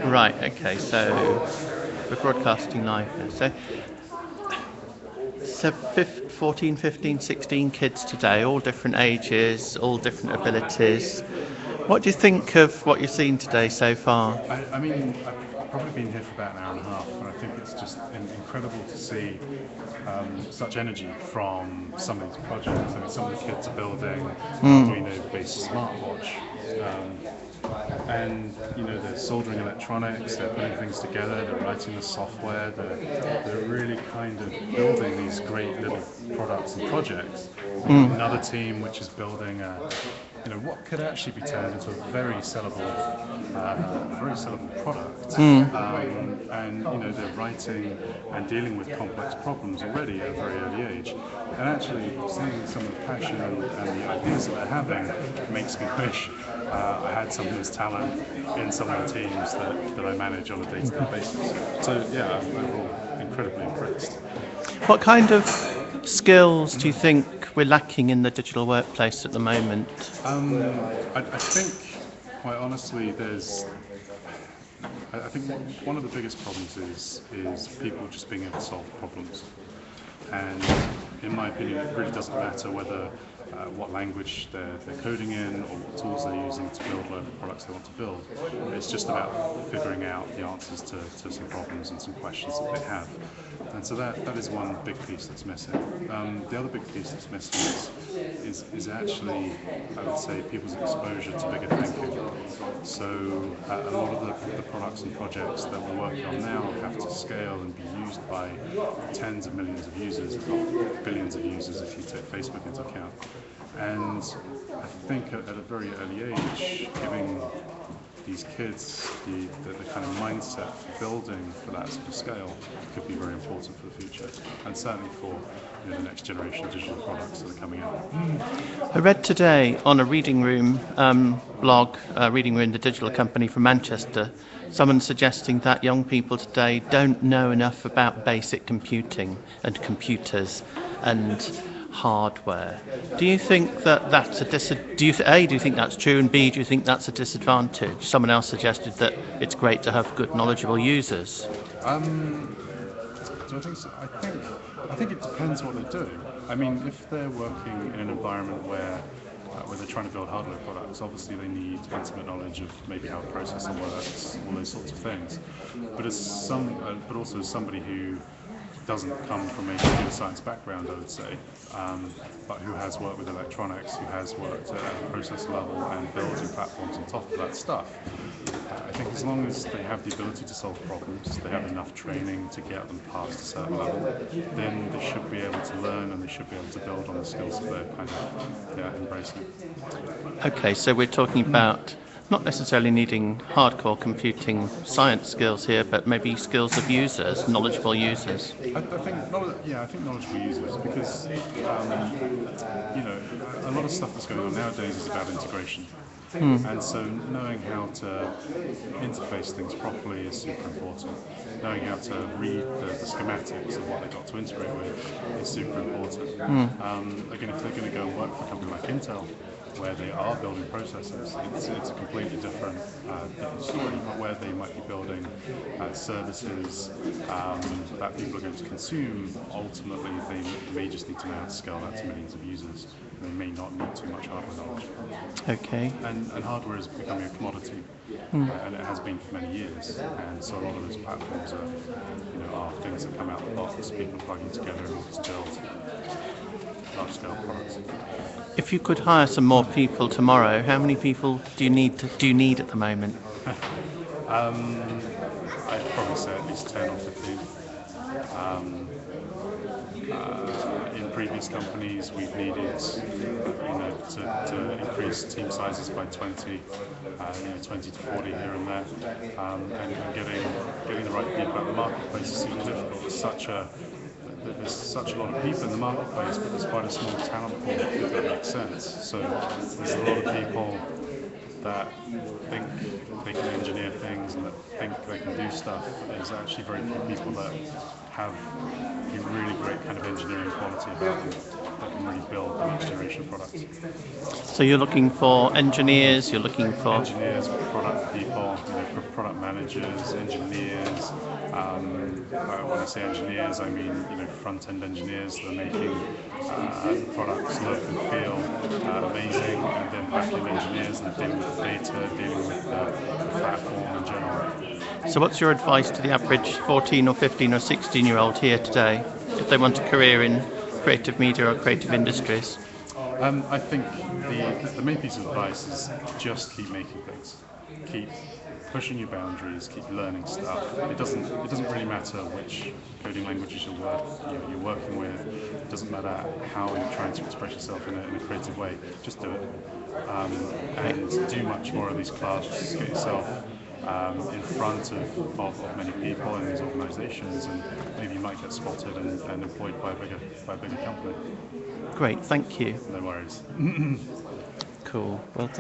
Right, okay, so we're broadcasting live now. So 14, 15, 16 kids today, all different ages, all different abilities. What do you think of what you've seen today so far? I mean, I've probably been here for about an hour and a half, and I think it's just incredible to see such energy from some of these projects. I mean, some of the kids are building Arduino-based smartwatch, um, and they're soldering electronics, they're putting things together, they're writing the software, they're really kind of building these great little products and projects. We've got another team which is building what could actually be turned into a very sellable product. And they're writing and dealing with complex problems already at a very early age. And actually, seeing some of the passion and the ideas that they're having makes me wish I had some of this talent in some of the teams that I manage on a day-to-day basis. So yeah, I'm overall incredibly impressed. What kind of skills do you think we're lacking in the digital workplace at the moment? I think, quite honestly, I think one of the biggest problems is people just being able to solve problems. And in my opinion, it really doesn't matter whether what language they're coding in or what tools they're using to build whatever products they want to build. It's just about figuring out the answers to some problems and some questions that they have. And so that is one big piece that's missing. The other big piece that's missing is actually, I would say, people's exposure to bigger thinking. So a lot of the products and projects that we're working on now have to scale and be used by tens of millions of users, if not billions of users if you take Facebook into account. And I think at a very early age, giving these kids the kind of mindset for building for that sort of scale could be very important for the future, and certainly for the next generation of digital products that are coming out. I read today on a Reading Room blog, Reading Room, the digital company from Manchester, someone suggesting that young people today don't know enough about basic computing and computers and hardware. Do you think that that's do you think that's true, and B, do you think that's a disadvantage? Someone else suggested that it's great to have good, knowledgeable users. Do I think so? I think it depends what they're doing. I mean, if they're working in an environment where they're trying to build hardware products, obviously they need intimate knowledge of maybe how a processor works, all those sorts of things. But but also as somebody who doesn't come from a computer science background, I would say, but who has worked with electronics, who has worked at a process level and building platforms on top of that stuff. I think as long as they have the ability to solve problems, they have enough training to get them past a certain level, then they should be able to learn and they should be able to build on the skills that they're kind of embracing. Okay, so we're talking about not necessarily needing hardcore computing science skills here, but maybe skills of users, knowledgeable users. I think knowledgeable users, because a lot of stuff that's going on nowadays is about integration. And so knowing how to interface things properly is super important. Knowing how to read the schematics of what they've got to integrate with is super important. Again, if they're going to go and work for a company like Intel, where they are building processors, it's a completely different story. But where they might be building services that people are going to consume, ultimately they may just need to know how to scale that to millions of users. They may not need too much hardware knowledge. Okay. And hardware is becoming a commodity, and it has been for many years. And so a lot of those platforms are things that come out of the box, people plugging together in order to build large-scale products. If you could hire some more people tomorrow, how many people do you need at the moment? I'd probably say at least 10 or 15. In previous companies, we've needed, to increase team sizes by 20, 20 to 40 here and there, and getting the right people out of the marketplace is super difficult. There's such a lot of people in the marketplace, but there's quite a small talent pool, if that makes sense. So there's a lot of people that think they can engineer things and that think they can do stuff. There's actually very few people that have a really great kind of engineering quality about them. that can really build the next generation of products. So you're looking for engineers, you're looking for Engineers, product people, product managers, engineers. When I say engineers, I mean front-end engineers that are making the products look and feel amazing, and then back-end engineers that are dealing with the data, dealing with the platform in general. So what's your advice to the average 14 or 15 or 16-year-old here today if they want a career in creative media or creative industries? I think the main piece of advice is just keep making things, keep pushing your boundaries, keep learning stuff. It doesn't really matter which coding languages you're working with. It doesn't matter how you're trying to express yourself in a creative way. Just do it, and do much more of these classes. Get yourself in front of many people in these organisations, and maybe you might get spotted and employed by a bigger company. Great, thank you. No worries. Cool. Well done.